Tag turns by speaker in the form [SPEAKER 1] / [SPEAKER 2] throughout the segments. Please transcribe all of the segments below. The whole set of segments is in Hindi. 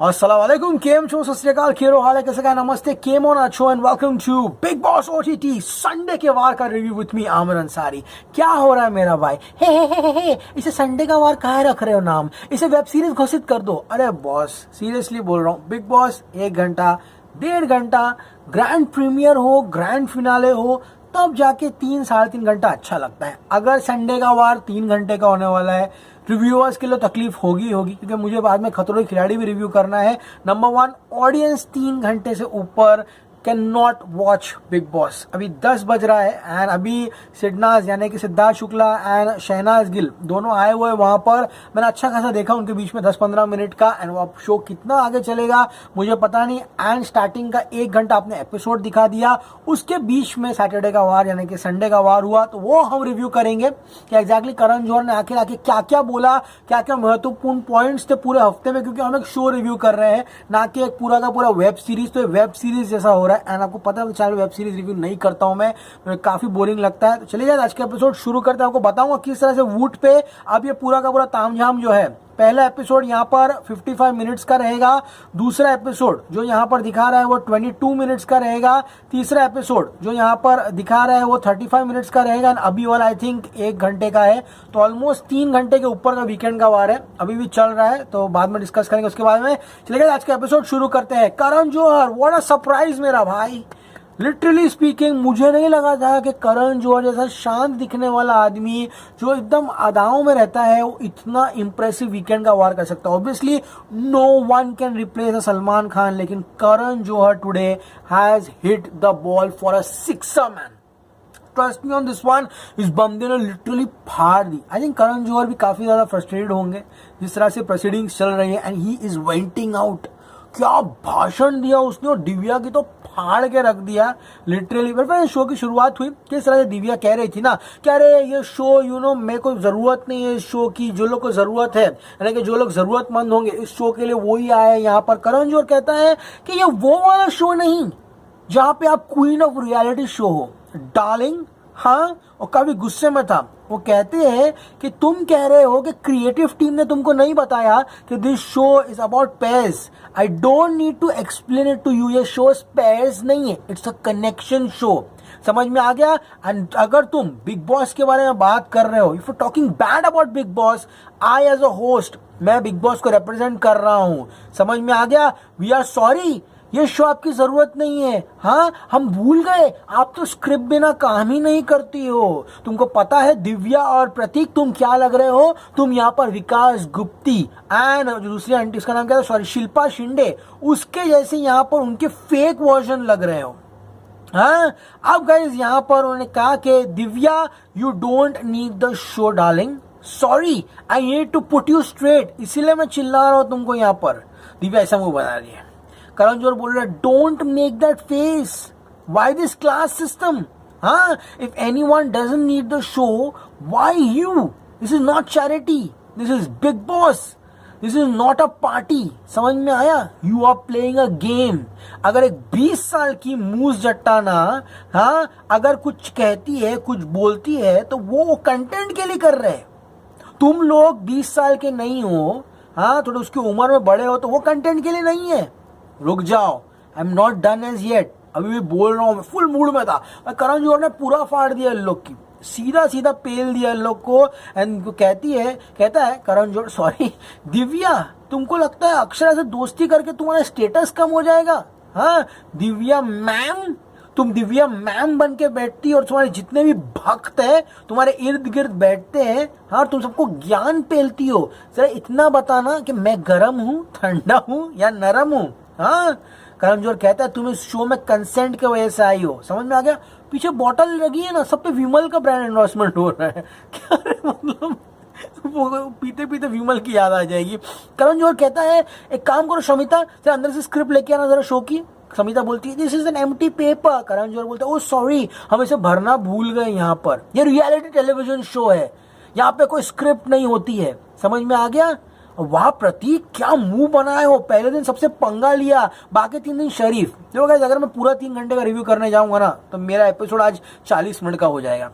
[SPEAKER 1] अस्सलाम वालेकुम, केम छो, सत श्री अकाल, खेरो हाल है, कैसे का, नमस्ते, केम ऑन अच्छो and welcome to Bigg Boss OTT Sunday के वार का review with me Aamir Ansari. क्या हो रहा है मेरा भाई? हे इसे संडे का वार काहे रख रहे हो नाम? इसे वेब सीरीज घोषित कर दो। अरे बॉस, सीरियसली बोल रहा हूँ, बिग बॉस 1 घंटा 1.5 घंटा ग्रैंड प्रीमियर हो, ग्रैंड फिनाले हो, तब जाके 3-3.5 घंटा अच्छा लगता है। अगर संडे का वार 3 घंटे का होने वाला है, रिव्यूअर्स के लिए तकलीफ होगी क्योंकि मुझे बाद में खतरों के खिलाड़ी भी रिव्यू करना है। नंबर 1, ऑडियंस 3 घंटे से ऊपर can not watch big boss. अभी 10 बज रहा है एंड अभी सिडनाज यानी कि सिद्धार्थ शुक्ला एंड शहनाज गिल दोनों आए हुए वहां पर। मैंने अच्छा खासा देखा उनके बीच में 10-15 मिनट का, एंड वो शो कितना आगे चलेगा मुझे पता नहीं। एंड स्टार्टिंग का 1 घंटा अपने एपिसोड दिखा दिया, उसके बीच में सैटरडे का वार यानी कि संडे का वार हुआ, तो वो हम रिव्यू करेंगे कि एग्जैक्टली करण जौहर ने आखिर आके क्या क्या बोला, क्या क्या महत्वपूर्ण पॉइंट्स थे पूरे हफ्ते में, क्योंकि हम एक शो रिव्यू कर रहे हैं ना कि एक पूरा का पूरा वेब सीरीज। तो वेब सीरीज जैसा हो रहा है एंड आपको पता है चैनल वेब सीरीज रिव्यू नहीं करता हूं मैं, काफी बोरिंग लगता है। तो चलिए आज का एपिसोड शुरू करते हैं। आपको बताऊंगा किस तरह से वूट पे अब ये पूरा का पूरा तामझाम जो है। पहला एपिसोड यहाँ पर 55 मिनट्स का रहेगा, दूसरा एपिसोड जो यहाँ पर दिखा रहा है वो 22 मिनट्स का रहेगा, तीसरा एपिसोड जो यहाँ पर दिखा रहा है वो 35 मिनट्स का रहेगा, अभी वाला आई थिंक 1 घंटे का है। तो ऑलमोस्ट 3 घंटे के ऊपर का वीकेंड का वार है, अभी भी चल रहा है, तो बाद में डिस्कस करेंगे उसके बाद में। चलिए आज का एपिसोड शुरू करते हैं। Karan Johar, what a surprise मेरा भाई। लिटरली स्पीकिंग मुझे नहीं लगा था कि करण जौहर जैसा शांत दिखने वाला आदमी जो एकदम अदाओं में रहता है वो इतना इंप्रेसिव वीकेंड का वार कर सकता है। Obviously no one can replace Salman Khan, लेकिन Karan Johar today has hit the ball for a sixer man. Trust me on this one, इस बंदे ने लिटरली फाड़ दी। आई थिंक करण जौहर भी काफी ज्यादा फ्रस्ट्रेटेड होंगे जिस तरह से प्रोसीडिंग्स चल रही है and he is venting out. क्या भाषण दिया उसने, और दिव्या की तो फाड़ के रख दिया लिटरली। बट शो की शुरुआत हुई किस तरह से दिव्या कह रही थी ना कि अरे ये शो मेरे को जरूरत नहीं है इस शो की, जो लोग को जरूरत है यानी कि जो लोग जरूरतमंद होंगे इस शो के लिए वही आए यहाँ पर। करण जौहर कहता है कि ये वो वाला शो नहीं जहां पे आप क्वीन ऑफ रियलिटी शो हो डार्लिंग। हाँ, और काफी गुस्से में था। वो कहते हैं कि तुम कह रहे हो कि क्रिएटिव टीम ने तुमको नहीं बताया कि this show is about pairs. I don't need to explain it to you, ये शो पेयर्स नहीं है, इट्स अ कनेक्शन शो। समझ में आ गया? एंड अगर तुम बिग बॉस के बारे में बात कर रहे हो, if you talking bad about Bigg Boss, I as a host मैं बिग बॉस को रिप्रेजेंट कर रहा हूं। समझ में आ गया? वी आर सॉरी, ये शो आपकी जरूरत नहीं है। हाँ, हम भूल गए, आप तो स्क्रिप्ट बिना काम ही नहीं करती हो। तुमको पता है दिव्या और प्रतीक तुम क्या लग रहे हो? तुम यहाँ पर विकास गुप्ती एंड दूसरी आंटी, इसका नाम क्या था, सॉरी, शिल्पा शिंदे, उसके जैसे यहाँ पर उनके फेक वर्जन लग रहे हो। हाँ, अब गाइस यहाँ पर उन्होंने कहा कि Divya you don't need the show darling, sorry I need to put you straight, इसीलिए मैं चिल्ला रहा हूं तुमको यहाँ पर। दिव्या ऐसा मुंह बना रही है। करण जौहर बोल रहा है don't make that face, why this class system. हाँ, if anyone doesn't need the show, why you? This is not charity, this is Bigg Boss, this is not a party. समझ में आया? You are playing a game. अगर एक 20 साल की मूस जट्टाना हाँ अगर कुछ कहती है, कुछ बोलती है, तो वो कंटेंट के लिए कर रहे हैं। तुम लोग 20 साल के नहीं हो, हाँ थोड़े उसकी उम्र में बड़े हो, तो वो कंटेंट के लिए नहीं है। रुक जाओ, I am not done as yet, अभी भी बोल रहा हूं, मैं फुल मूड में था। करण जौहर ने पूरा फाड़ दिया इन लोग की, सीधा सीधा पेल दिया इन लोग को। एंड कहता है करण जौहर, सॉरी दिव्या, तुमको लगता है अक्षरा से दोस्ती करके तुम्हारा स्टेटस कम हो जाएगा? हाँ दिव्या मैम, तुम दिव्या मैम बन के बैठती और तुम्हारे जितने भी भक्त है तुम्हारे इर्द गिर्द बैठते हैं, हाँ तुम सबको ज्ञान पेलती हो। जरा इतना बताना कि मैं गर्म हूँ, ठंडा हूँ या नरम हूँ। हाँ, करण जौहर कहता है तुम इस शो में कंसेंट के वजह से आई हो। समझ में आ गया? पीछे बॉटल लगी है ना, सब पे विमल का ब्रांड एंडोर्समेंट हो रहा है। क्या मतलब पीते पीते विमल की याद आ जाएगी। करण जौहर कहता है एक काम करो शमिता, जरा अंदर से स्क्रिप्ट लेके आना जरा शो की। समिता बोलती है this is an empty paper. Karan Johar बोलता है ओ सॉरी, हम इसे भरना भूल गए, यहाँ पर ये रियलिटी टेलीविजन शो है, यहाँ पे कोई स्क्रिप्ट नहीं होती है। समझ में आ गया? वाह प्रतीक, क्या मुंह बनाए हो, पहले दिन सबसे पंगा लिया, बाकी 3 दिन शरीफ। देखो गाइस, अगर मैं पूरा 3 घंटे का रिव्यू करने जाऊंगा ना तो मेरा एपिसोड आज 40 मिनट का हो जाएगा।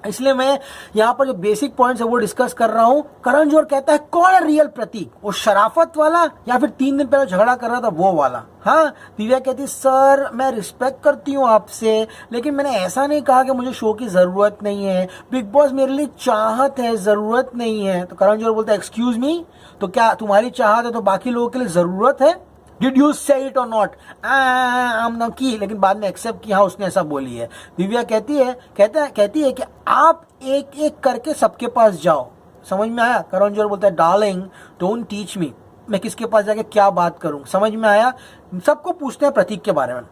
[SPEAKER 1] इसलिए मैं यहाँ पर जो बेसिक पॉइंट्स है वो डिस्कस कर रहा हूँ। करण जौहर कहता है कौन है रियल प्रतीक, वो शराफत वाला या फिर 3 दिन पहले झगड़ा कर रहा था वो वाला। हाँ, दिव्या कहती सर मैं रिस्पेक्ट करती हूँ आपसे, लेकिन मैंने ऐसा नहीं कहा कि मुझे शो की जरूरत नहीं है, बिग बॉस मेरे लिए चाहत है, जरूरत नहीं है। तो करण जौहर बोलता है एक्सक्यूज मी, तो क्या तुम्हारी चाहत है तो बाकी लोगों के लिए जरूरत है? डिड यू से इट और नॉट? आम की, लेकिन बाद में एक्सेप्ट किया, हाँ उसने ऐसा बोली है। दिव्या कहती है कि आप एक एक करके सबके पास जाओ। समझ में आया? करण जौहर बोलता है डार्लिंग डोंट टीच मी, मैं किसके पास जाके क्या बात करूं। समझ में आया? सबको पूछते हैं प्रतीक के बारे में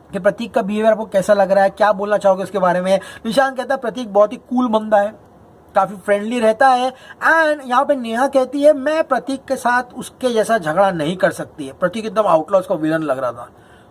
[SPEAKER 1] कि प्रतीक का बिहेवियर आपको कैसा लग रहा है, क्या बोलना चाहोगे उसके बारे में। निशांत कहता है प्रतीक बहुत ही कूल बंदा है, काफी फ्रेंडली रहता है। एंड यहाँ पे नेहा कहती है मैं प्रतीक के साथ उसके जैसा झगड़ा नहीं कर सकती है। प्रतीक एकदम आउटलॉस का विलन लग रहा था,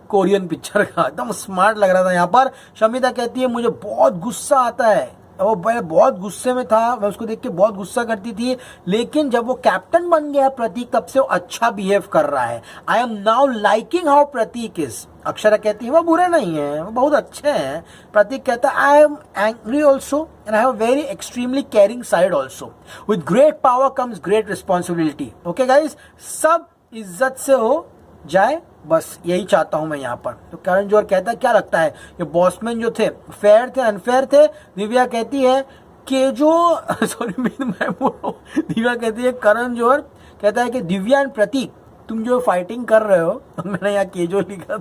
[SPEAKER 1] कोरियन पिक्चर का, एकदम स्मार्ट लग रहा था। यहाँ पर शमिता कहती है मुझे बहुत गुस्सा आता है, वो बहुत गुस्से में था, मैं उसको देख के बहुत गुस्सा करती थी, लेकिन जब वो कैप्टन बन गया प्रतीक तब से वो अच्छा बिहेव कर रहा है। I am now liking how Prateek is. Akshara कहती है वो बुरे नहीं है, वो बहुत अच्छे हैं। प्रतीक कहता है I am angry also and I have very extremely caring side also, with great power comes great responsibility. Okay guys, सब इज्जत से हो जाए, बस यही चाहता हूं मैं यहाँ पर। तो करण जौहर कहता है क्या लगता है ये बॉसमैन जो थे फेयर थे अनफेयर थे? दिव्या कहती है कि जो सॉरी मैं बोल रहा हूँ, दिव्या कहती है करण जौहर कहता है कि दिव्या एंड प्रतीक तुम जो फाइटिंग कर रहे हो, मैंने यहाँ केजो लिखा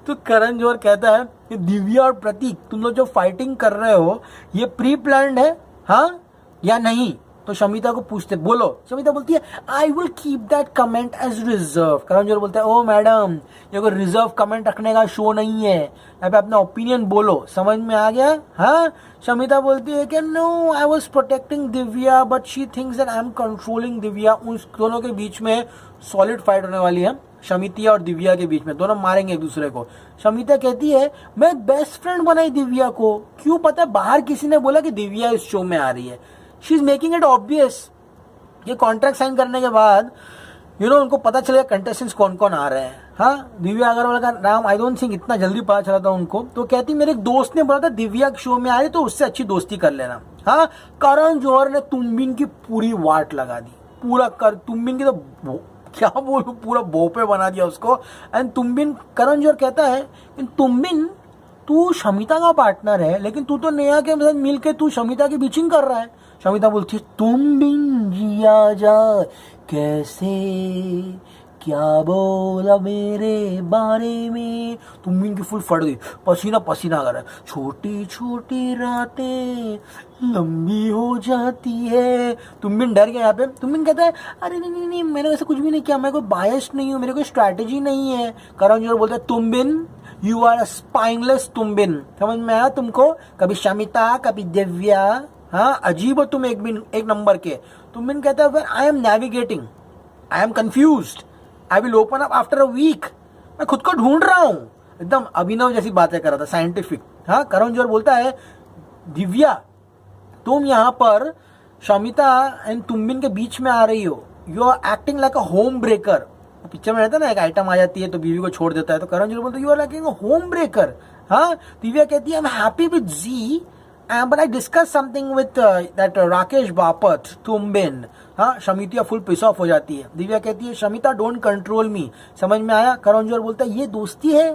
[SPEAKER 1] तो करण जौहर कहता है कि दिव्या और प्रतीक तुम लोग जो फाइटिंग कर रहे हो ये प्री प्लान्ड है, हाँ या नहीं? तो शमिता को पूछते, बोलो। शमिता बोलती है I will keep that comment as reserve. Karan Johar बोलता है ओ मैडम ये कोई रिजर्व कमेंट रखने का शो नहीं है, यहाँ पे अपना ओपिनियन बोलो। समझ में आ गया? हाँ। शमिता बोलती है कि no I was protecting Divya but she thinks that I am controlling Divya. उन दोनों के बीच में सॉलिड फाइट होने वाली है, शमिता और दिव्या के बीच में, दोनों मारेंगे एक दूसरे को। शमिता कहती है मैं एक बेस्ट फ्रेंड बनाई दिव्या को, क्यों पता है बाहर किसी ने बोला कि दिव्या इस शो में आ रही है। She is making it obvious. ये कॉन्ट्रैक्ट साइन करने के बाद उनको पता चलेगा कंटेस्टेंट्स कौन कौन आ रहे हैं। हाँ, दिव्या अग्रवाल का नाम आई डोंट थिंक इतना जल्दी पता चला था उनको। तो कहती मेरे एक दोस्त ने बोला था दिव्या शो में आ रही तो उससे अच्छी दोस्ती कर लेना। हाँ, करण जौहर ने तुमबिन की पूरी वाट लगा दी, पूरा कर तुमबिन की तो क्या बोलूं, पूरा भोपे बना दिया उसको। एंड तुमबिन, करण जौहर कहता है तुमबिन तू शमिता का पार्टनर है, लेकिन तू तो नेहा के साथ मिलके तू शमिता की बीचिंग कर रहा है। शमिता बोलती है तुमबिन जिया जा कैसे, क्या बोला मेरे बारे में। तुमबिन की फुल फट गई, पसीना पसीना कर रहा है। छोटी छोटी रातें लंबी हो जाती है। तुमबिन डर गया यहाँ पे। तुमबिन कहता है अरे नहीं नहीं मैंने वैसे कुछ भी नहीं किया, मैं कोई बायस नहीं हूँ, मेरे कोई स्ट्रैटेजी नहीं है। करण जौहर बोलता है तुमबिन यू आर अ स्पाइनलेस तुमबिन। समझ में आया तुमको? कभी शमिता कभी दिव्या, हाँ अजीब हो तुम एक नंबर के। तुमबिन कहता है I am navigating, I am confused, I will open up after a week. मैं खुद को ढूंढ रहा हूँ। एकदम अभिनव जैसी बातें कर रहा था, साइंटिफिक। हाँ, करण जौहर बोलता है दिव्या तुम यहाँ पर शमिता एंड तुमबिन के बीच में आ रही हो, you are acting like a home breaker. Picture में रहता है ना, एक आइटम आ जाती है तो बीवी को छोड़ देता है, तो करण जौहर बोलता है you are like a home breaker. हाँ, दिव्या कहती है आई एम हैप्पी विद जी but I discussed something with that Rakesh Bapat तुमबिन। हाँ, शमिता फुल पिस ऑफ हो जाती है। दिव्या कहती है शमिता डोंट कंट्रोल मी। समझ में आया? करण जौहर बोलता है ये दोस्ती है?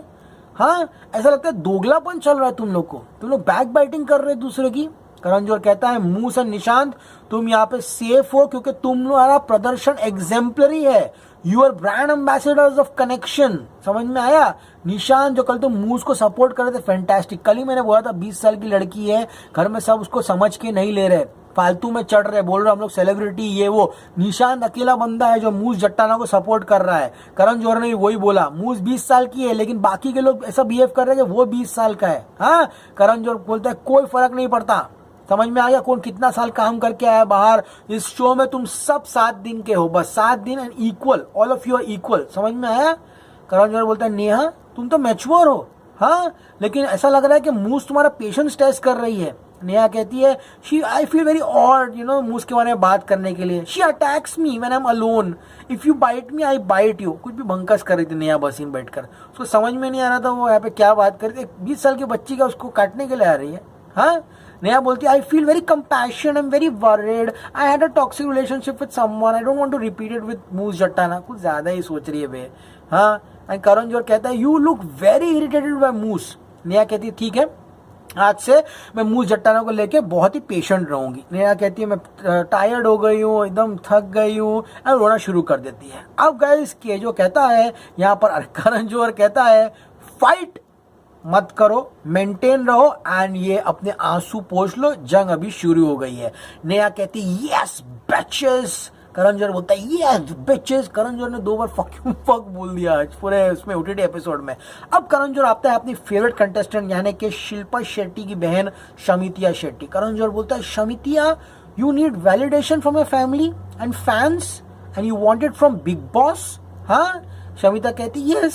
[SPEAKER 1] हाँ, ऐसा लगता है दोगलापन चल रहा है तुम लोग को, तुम लोग बैक बाइटिंग कर रहे हैं दूसरे की। करण जौहर कहता है मूस एंड निशांत तुम यहाँ पे सेफ हो क्योंकि तुम्हारा प्रदर्शन एग्जेम्पलरी है, you are brand ambassadors of connection. समझ में आया? निशांत जो कल तुम मूस को सपोर्ट कर रहे थे, फैंटास्टिक। कल ही मैंने बोला था 20 साल की लड़की है, घर में सब उसको समझ के नहीं ले रहे, फालतू में चढ़ रहे, बोल रहे हम लोग सेलिब्रिटी ये वो। निशांत अकेला बंदा है जो मूस जट्टाना को सपोर्ट कर रहा है। करण जौहर ने भी वही बोला, मूस 20 साल की है लेकिन बाकी के लोग ऐसा बिहेव कर रहे हैं कि वो 20 साल का है। हाँ, करण जौहर बोलता है कोई फर्क नहीं पड़ता। समझ में आ गया? कौन कितना साल काम करके आया बाहर, इस शो में तुम सब 7 दिन के हो, बस 7 दिन and equal, all of you are equal. समझ में आया? करण जौहर बोलता है नेहा तुम तो मैच्योर हो, हाँ लेकिन ऐसा लग रहा है कि मूस तुम्हारा पेशेंस टेस्ट कर रही है। नेहा कहती है she I feel very odd Moose के बारे में बात करने के लिए। She attacks me when I am alone, if you bite me I bite you. कुछ भी भंकस कर रही थी नेहा बसीन बैठकर, उसको समझ में नहीं आ रहा था वो यहाँ पे क्या बात कर रही थी। 20 साल की बच्ची का उसको काटने के लिए आ रही है। हाँ, नेहा बोलती है I feel very compassion, I am very worried, I had a toxic relationship with someone, I don't want to repeat it with Moose Jattana. कुछ ज्यादा ही सोच रही है बे। हाँ, एंड करण जोहर कहता है you look very irritated by Moose. Neha कहती है ठीक है, आज से मैं मूस जट्टाना को लेके बहुत ही पेशेंट रहूंगी। नेहा कहती है मैं टायर्ड हो गई हूँ, एकदम थक गई हूँ, और रोना शुरू कर देती है। अब गाइस के जो कहता है यहाँ पर करण जोहर कहता है फाइट मत करो, मेंटेन रहो एंड ये अपने आंसू पोंछ लो, जंग अभी शुरू हो गई है। नेहा कहती यस बिचेस, करण जोहर बोलता है यस बिचेस। करण जोहर ने 2 बार फक बोल दिया आज पूरे उसमें ओटीटी एपिसोड में। अब करण जोहर आता है अपनी फेवरेट कंटेस्टेंट यानी कि शिल्पा शेट्टी की बहन शमितिया शेट्टी। करण जोहर बोलता है शमितिया you need validation from your family and fans and you want it from Bigg Boss. हाँ, शमिता कहती यस,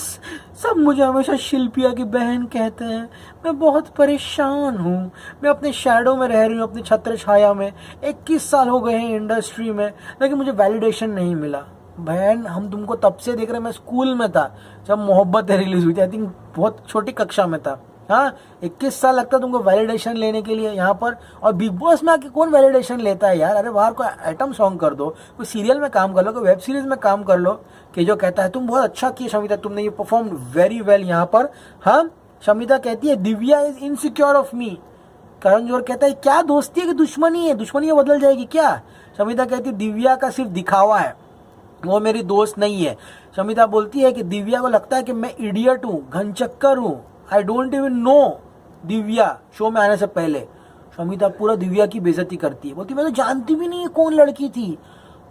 [SPEAKER 1] सब मुझे हमेशा शिल्पिया की बहन कहते हैं, मैं बहुत परेशान हूँ, मैं अपने शैडो में रह रही हूँ, अपनी छत्र छाया में, 21 साल हो गए हैं इंडस्ट्री में, लेकिन मुझे वैलिडेशन नहीं मिला। बहन हम तुमको तब से देख रहे हैं, मैं स्कूल में था जब मोहब्बत रिलीज हुई थी, आई थिंक बहुत छोटी कक्षा में था। हाँ, 21 साल लगता तुमको वैलिडेशन लेने के लिए यहाँ पर, और बिग बॉस में आके कौन वैलिडेशन लेता है यार। अरे बाहर कोई आइटम सॉन्ग कर दो, कोई सीरियल में काम कर लो, कोई वेब सीरीज में काम कर लो। कि जो कहता है तुम बहुत अच्छा किए शमिता, तुमने ये परफॉर्म वेरी वेल यहाँ पर। हाँ, शमिता कहती है Divya is insecure of me. Karan Johar कहता है क्या दोस्ती है कि दुश्मनी है, दुश्मनी बदल जाएगी क्या। शमिता कहती है दिव्या का सिर्फ दिखावा है, वो मेरी दोस्त नहीं है। शमिता बोलती है कि दिव्या को लगता है कि मैं इडियट हूँ, घनचक्कर हूँ, I don't even know Divya show में आने से पहले। शमिता पूरा दिव्या की बेइज्जती करती है, बोलती मैं तो जानती भी नहीं है कौन लड़की थी।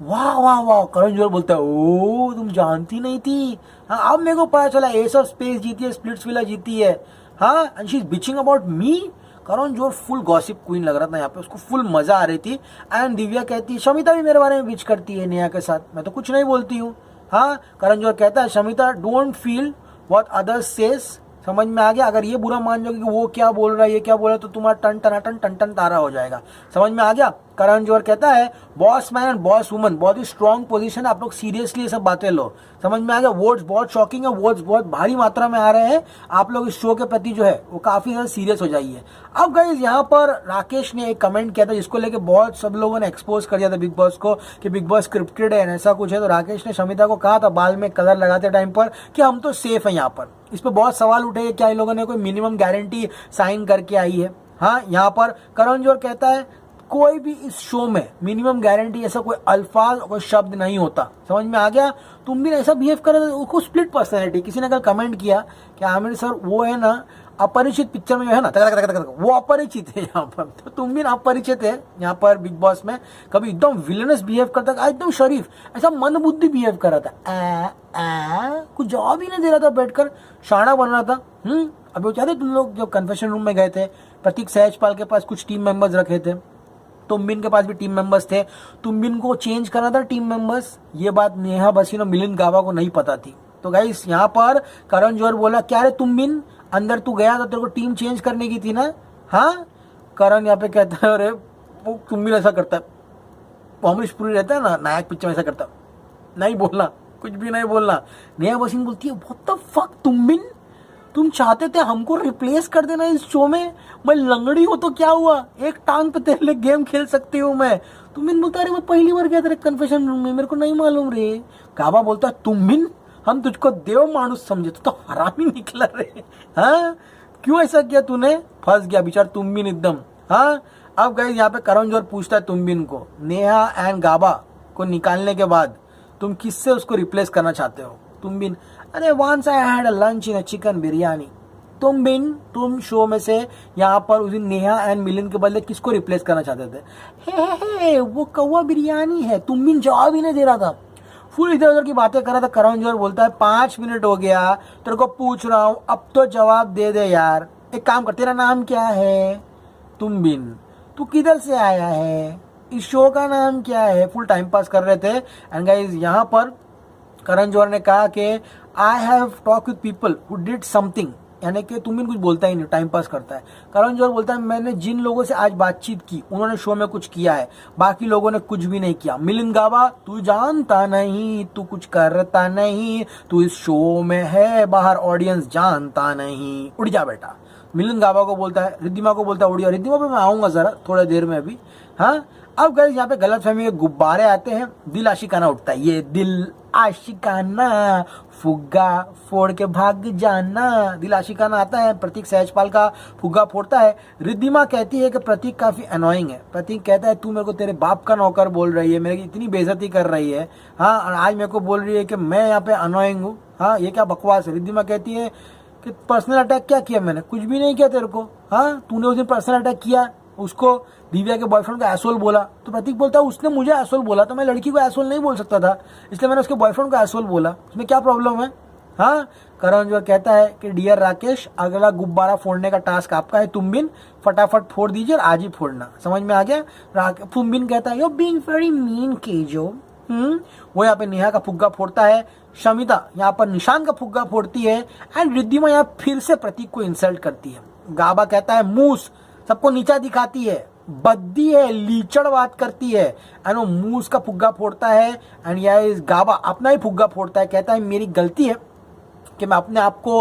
[SPEAKER 1] वाह वाह वाह, करण जोहर बोलता है ओ तुम जानती नहीं थी। हाँ, अब मेरे को पता चला एस ऑफ स्पेस जीती है, स्प्लिट्सविला जीती है। हाँ, and she is bitching about me. Karan Johar full gossip queen लग रहा था यहाँ पे, उसको फुल मजा आ रही थी। एंड दिव्या कहती है शमिता भी मेरे बारे में बिच करती है नेहा के साथ, मैं तो कुछ नहीं बोलती हूँ। हाँ, करण जोहर कहता है Shamita don't feel what others says. समझ में आ गया, अगर ये बुरा मान जाओगे कि वो क्या बोल रहा है, ये क्या बोल रहा है, तो तुम्हारा टन टनाटन टन टन तारा हो जाएगा। समझ में आ गया। करण जोहर कहता है boss man and boss woman बहुत ही स्ट्रॉन्ग पोजीशन है, आप लोग सीरियसली ये सब बातें लो। समझ में आ गया। वोट्स बहुत शॉकिंग है, वोट्स बहुत भारी मात्रा में आ रहे हैं, आप लोग इस शो के प्रति जो है वो काफी ज्यादा सीरियस हो जाइए। अब गाइस यहाँ पर राकेश ने एक कमेंट किया था जिसको लेके बहुत सब लोगों ने एक्सपोज कर दिया था बिग बॉस को कि बिग बॉस स्क्रिप्टेड है ऐसा कुछ है। तो राकेश ने शमिता को कहा था बाल में कलर लगाते टाइम पर कि हम तो सेफ है यहाँ पर। इस पर बहुत सवाल उठे क्या इन लोगों ने कोई मिनिमम गारंटी साइन करके आई है। हाँ, यहाँ पर करण जोहर कहता है कोई भी इस शो में मिनिमम गारंटी ऐसा कोई अल्फाज कोई शब्द नहीं होता। समझ में आ गया। तुम भी ऐसा बिहेव कर रहे हो, स्प्लिट पर्सनैलिटी। किसी ने कल कमेंट किया कि आमिर सर वो है ना अपरिचित पिक्चर में जो है ना तक तक तक तक, वो अपरिचित है यहाँ पर, तो तुम भी अपरिचित है यहाँ पर बिग बॉस में। कभी एकदम विलनस बिहेव करता था, एकदम शरीफ ऐसा मन बुद्धि बिहेव कर रहा था, कुछ जवाब ही नहीं दे रहा था, बैठकर शाना बन रहा था। अभी वो चाहते तुम लोग जब कन्फेशन रूम में गए थे, प्रतीक सहजपाल के पास कुछ टीम मेंबर्स रखे थे, तुम्बिन के पास भी टीम मेंबर्स थे, तुम्बिन को चेंज करना था टीम मेंबर्स। ये बात नेहा बसीन और मिलिंद गाबा को नहीं पता थी। तो गाइस यहाँ पर करण जोहर बोला क्या रे तुम्बिन अंदर तू गया था, तेरे को टीम चेंज करने की थी ना। हाँ, करण यहाँ पे कहता है अरे वो तुम्बिन ऐसा करता है, अमरीश पुरी रहता है ना नायक पिक्चर में ऐसा करता, नहीं बोलना, कुछ भी नहीं बोलना। नेहा बसीन बोलती है व्हाट द फक तुम्बिन, तुम चाहते थे हमको रिप्लेस कर देना इस शो में, मैं लंगड़ी हो तो क्या हुआ, एक टांग पे तेरे लिए गेम खेल सकती हूँ मैं। तुम्बिन बोलता अरे मैं पहली बार गया तेरे कन्फेशन रूम में, मेरे को नहीं मालूम रे। गाबा बोलता तुम्बिन हम तुझको देव मानुस समझे, तो हरामी निकला रे। हाँ, क्यों ऐसा किया तूने, फंस गया बेचारा तुम्बिन एकदम। हाँ, अब गए यहाँ पे करण जोहर पूछता है तुम्बिन को नेहा एंड गाबा को निकालने के बाद तुम किससे उसको रिप्लेस करना चाहते हो। तुम्बिन अरे once I had a lunch in a chicken biryani. तुम्बिन तुम शो में से यहाँ पर उस दिन नेहा एंड मिलिंद के बदले किसको रिप्लेस करना चाहते थे। हे वो कौवा बिरयानी है। तुम्बिन जवाब ही नहीं दे रहा था, फुल इधर उधर की बातें कर रहा था। करण जोहर बोलता है 5 मिनट हो गया तेरे को पूछ रहा हूँ, अब तो जवाब दे दे यार। एक काम कर, तेरा नाम क्या है तुम्बिन, तू किधर से आया है, इस शो का नाम क्या है। फुल टाइम पास कर रहे थे। एंड गाइस यहाँ पर करण जोहर ने कहा कि I have talk with people who did something, यानी कि तुम्बिन कुछ बोलता ही नहीं, टाइम पास करता है। करण जोहर बोलता है मैंने जिन लोगों से आज बातचीत की उन्होंने शो में कुछ किया है, बाकी लोगों ने कुछ भी नहीं किया। मिलिंद गाबा तू जानता नहीं, तू कुछ करता नहीं, तू इस शो में है, बाहर ऑडियंस जानता नहीं, उड़ जा बेटा। मिलिंद गाबा को बोलता है, रिद्धिमा को बोलता है उड़िया, रिद्धिमा पे मैं आऊंगा जरा थोड़ा देर में अभी। हाँ, अब गाइस यहाँ पे गलतफहमी के गुब्बारे आते हैं, दिल आशिकाना उठता है, ये दिल आशिकाना फुग्गा फोड़ के भाग जाना, दिल आशिकाना आता है, प्रतीक सहजपाल का फुग्गा फोड़ता है। रिद्धिमा कहती है कि प्रतीक काफी अनोइंग है। प्रतीक कहता है तू मेरे को तेरे बाप का नौकर बोल रही है, मेरी इतनी बेइज्जती कर रही है, हाँ, और आज मेरे को बोल रही है कि मैं यहाँ पे अनोइंग हूँ। हाँ, ये क्या बकवास है। रिद्धिमा कहती है कि पर्सनल अटैक क्या किया मैंने, कुछ भी नहीं किया तेरे को, हाँ, तूने उस दिन पर्सनल अटैक किया, उसको दिव्या के बॉयफ्रेंड को एसोल बोला। तो प्रतीक बोलता है उसने मुझे एसोल बोला, तो मैं लड़की को एसोल नहीं बोल सकता था, इसलिए मैंने उसके बॉयफ्रेंड को एसोल बोला, उसमें क्या प्रॉब्लम है। हाँ, करण जोहर कहता है कि डियर राकेश, अगला गुब्बारा फोड़ने का टास्क आपका है, तुम बिन फटाफट फोड़ दीजिए और आज ही फोड़ना, समझ में आ गया। तुम बिन कहता है you being very mean KJo. वो यहाँ पे नेहा का फुग्गा फोड़ता है, शमिता यहाँ पर निशान का फुग्गा फोड़ती है, एंड रिद्धिमा यहाँ फिर से प्रतीक को इंसल्ट करती है। गाबा कहता है मूस, सबको नीचा दिखाती है, बद्दी है, लीचड़ बात करती है, एंड वो मूस का फुग्गा फोड़ता है। एंड यह गाबा अपना ही फुग्गा फोड़ता है, कहता है मेरी गलती है कि मैं अपने आप को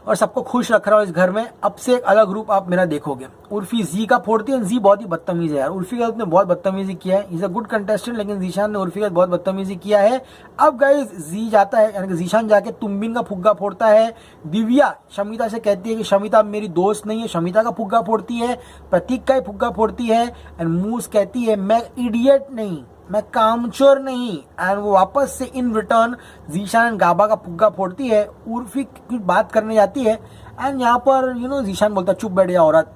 [SPEAKER 1] और सबको खुश रख रहा हूँ इस घर में, अब से एक अलग रूप आप मेरा देखोगे। उर्फी जी का फोड़ती है, जी बहुत ही बदतमीज है यार, उर्फी का उसने बहुत बदतमीजी किया है, इज अ गुड कंटेस्टेंट, लेकिन जीशान ने उर्फी का बहुत बदतमीजी किया है। अब गाइस जी जाता है, यानी कि जीशान जाके तुम्बिन का फुग्गा फोड़ता है। दिव्या शमिता से कहती है कि शमिता मेरी दोस्त नहीं है, शमिता का फुग्गा फोड़ती है, प्रतीक का ही फुग्गा फोड़ती है। एंड मूस कहती है मैं इडियट नहीं, मैं कामचोर नहीं, एंड वो वापस से इन रिटर्न जीशान एंड गाबा का फुग्गा फोड़ती है। उर्फी की बात करने जाती है, एंड यहाँ पर जीशान बोलता चुप बैठ जा औरत,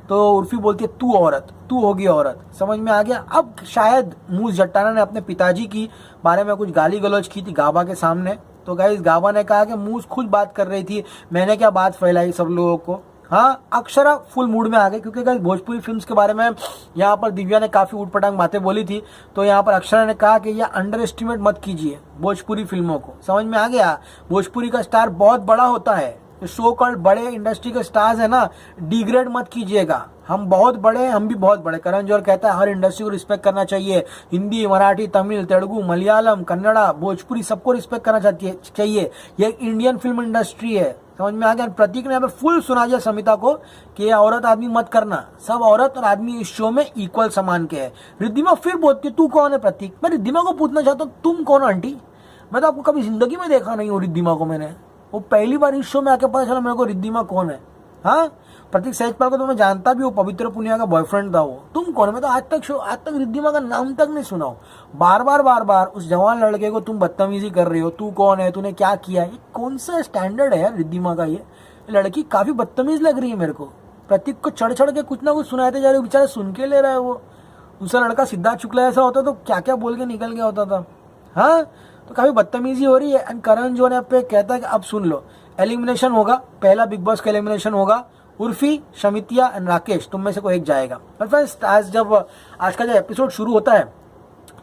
[SPEAKER 1] तो उर्फी बोलती है तू औरत, तू होगी औरत, समझ में आ गया। अब शायद मूस जट्टाना ने अपने पिताजी की बारे में कुछ गाली गलौज की थी गाबा के सामने, तो गाइस गाबा ने कहा कि मूस खुद बात कर रही थी, मैंने क्या बात फैलाई सब लोगों को। हाँ, अक्षरा फुल मूड में आ गई, क्योंकि गाइस भोजपुरी फिल्म्स के बारे में यहाँ पर दिव्या ने काफी ऊट पटांग बातें बोली थी, तो यहाँ पर अक्षरा ने कहा कि यह अंडर एस्टिमेट मत कीजिए भोजपुरी फिल्मों को, समझ में आ गया। भोजपुरी का स्टार बहुत बड़ा होता है, शो कॉल्ड बड़े इंडस्ट्री के स्टार्स है ना, डिग्रेड मत कीजिएगा, हम बहुत बड़े हैं, हम भी बहुत बड़े। करण जौहर कहता है हर इंडस्ट्री को रिस्पेक्ट करना चाहिए, हिंदी, मराठी, तमिल, तेलुगु, मलयालम, कन्नड़ा, भोजपुरी, सबको रिस्पेक्ट करना चाहिए, ये एक इंडियन फिल्म इंडस्ट्री है, समझ में आ गया। प्रतीक ने यहाँ पे फुल सुना दिया समिता को कि औरत आदमी मत करना, सब औरत और आदमी इस शो में इक्वल समान के है। रिद्धिमा फिर बोलती है तू कौन है प्रतीक, मैं रिद्धिमा को पूछना चाहता हूँ तुम कौन हो आंटी, मैं तो आपको कभी जिंदगी में देखा नहीं हूँ रिद्धिमा को, मैंने वो पहली बार इस शो में आके पता चला मेरे को रिद्धिमा कौन है। हाँ, प्रतीक सहजपाल को तो मैं जानता भी हूँ, पवित्र पुनिया का बॉयफ्रेंड था वो, तुम कौन है, मैं तो आज तक रिद्धिमा का नाम तक नहीं सुना हूँ। बार बार उस जवान लड़के को तुम बदतमीजी कर रहे हो, तू कौन है, तूने क्या किया, ये कौन सा स्टैंडर्ड है यार रिद्धिमा का। ये लड़की काफी बदतमीज लग रही है मेरे को, प्रतीक को चढ़ चढ़ के कुछ ना कुछ सुनाते जा रहे हो, बेचारा सुन के ले रहा है वो। दूसरा लड़का सिद्धार्थ शुक्ला ऐसा होता तो क्या क्या बोल के निकल गया होता था। हाँ, तो काफी बदतमीजी हो रही है। एंड करण जो ने पे कहता है कि अब सुन लो, एलिमिनेशन होगा, पहला बिग बॉस का एलिमिनेशन होगा, उर्फी, शमितिया एंड राकेश, तुम में से कोई एक जाएगा। और फ्रेंड्स, आज का जब एपिसोड शुरू होता है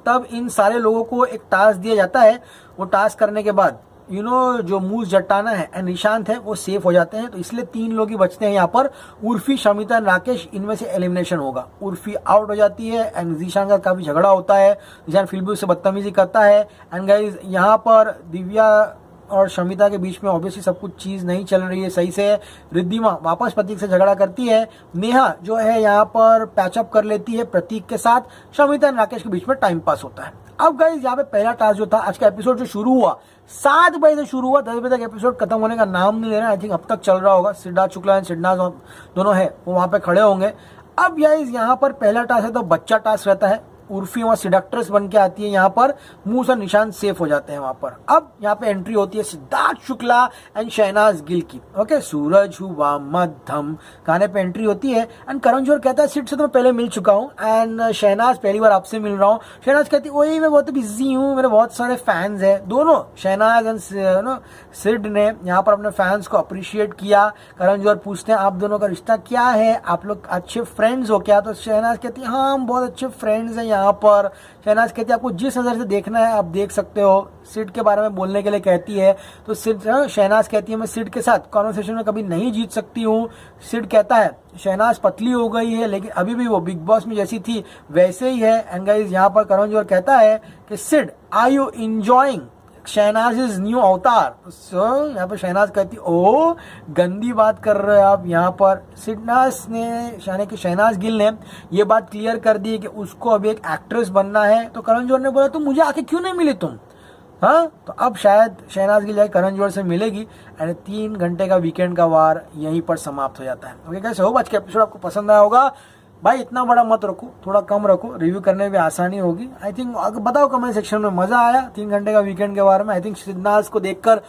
[SPEAKER 1] तब इन सारे लोगों को एक टास्क दिया जाता है, वो टास्क करने के बाद जो मूस जट्टाना है एंड निशांत है वो सेफ हो जाते हैं, तो इसलिए 3 लोग ही बचते हैं यहाँ पर, उर्फी, शमिता एंड राकेश, इनमें से एलिमिनेशन होगा। उर्फी आउट हो जाती है एंड जीशान का काफी झगड़ा होता है, जीशान फिर भी उससे बदतमीजी करता है। एंड गाइज यहाँ पर दिव्या और शमिता के बीच में ऑब्वियसली सब कुछ चीज नहीं चल रही है सही से, रिद्धिमा वापस प्रतीक से झगड़ा करती है, नेहा जो है यहाँ पर पैचअप कर लेती है प्रतीक के साथ, शमिता और राकेश के बीच में टाइम पास होता है। अब गाइस यहाँ पे पहला टास्क जो था, आज का एपिसोड जो शुरू हुआ 7 बजे से शुरू हुआ, 10 बजे तक एपिसोड खत्म होने का नाम नहीं ले रहा है, आई थिंक अब तक चल रहा होगा। सिद्धार्थ शुक्ला एंड सिडनाज दोनों है वो वहां पे खड़े होंगे। अब गाइस यहाँ पर पहला टास्क है तो बच्चा टास्क रहता है, उर्फी वहां सिडक्ट्रेस बन के आती है, यहाँ पर मूस और निशान सेफ हो जाते हैं वहां पर। अब यहाँ पे एंट्री होती है सिद्धार्थ शुक्ला एंड शहनाज गिल की। ओके, सूरज हुआ मध्यम गाने पे एंट्री होती है एंड करण जौहर कहता है सिड से तो मैं पहले मिल चुका हूँ एंड शहनाज पहली बार आपसे मिल रहा हूँ। शहनाज कहती है वही मैं बहुत बिजी हूँ, मेरे बहुत सारे फैंस है। दोनों शहनाज एंड सिड ने यहाँ पर अपने फैंस को अप्रिशिएट किया। करण जौहर पूछते हैं आप दोनों का रिश्ता क्या है, आप लोग अच्छे फ्रेंड्स हो क्या? तो शहनाज कहती है हाँ हम बहुत अच्छे फ्रेंड्स हैं यहाँ पर। शहनाज कहती है आपको जिस नजर से देखना है आप देख सकते हो। सिड के बारे में बोलने के लिए कहती है तो सिड शहनाज कहती है मैं सिड के साथ कॉन्वर्सेशन में कभी नहीं जीत सकती हूँ। सिड कहता है शहनाज पतली हो गई है लेकिन अभी भी वो बिग बॉस में जैसी थी वैसे ही है। एंड गाइस यहाँ पर करण जौहर कहता है कि Sid are you enjoying Shehnaaz is new avatar. So यहाँ पर शहनाज कहती ओ गंदी बात कर रहे हो आप यहाँ पर। सिडनास ने यानी कि शहनाज गिल ने ये बात क्लियर कर दी कि उसको अभी एक एक्ट्रेस बनना है। तो करण जौहर ने बोला तुम मुझे आके क्यों नहीं मिली तुम, हाँ। तो अब शायद शहनाज गिल जाए करण जौहर से मिलेगी एंड 3 घंटे का वीकेंड का वार यहीं पर समाप्त हो जाता है। ओके गाइस, होप आज का एपिसोड आपको पसंद आया होगा। भाई इतना बड़ा मत रखो, थोड़ा कम रखो, रिव्यू करने में आसानी होगी। आई थिंक बताओ कमेंट सेक्शन में, मजा आया 3 घंटे का वीकेंड के बारे में। आई थिंक सिद्धार्थ को देखकर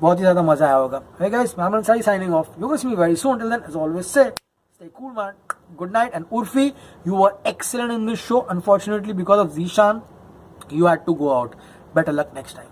[SPEAKER 1] बहुत ही ज्यादा मजा आया होगा। हे गाइस, मैं Aman Ansari signing off. You will see me very soon. Till then as always say stay cool man, good night and Urfi you were excellent in this show. Unfortunately because of Zeeshan you had to go out. Better luck next time.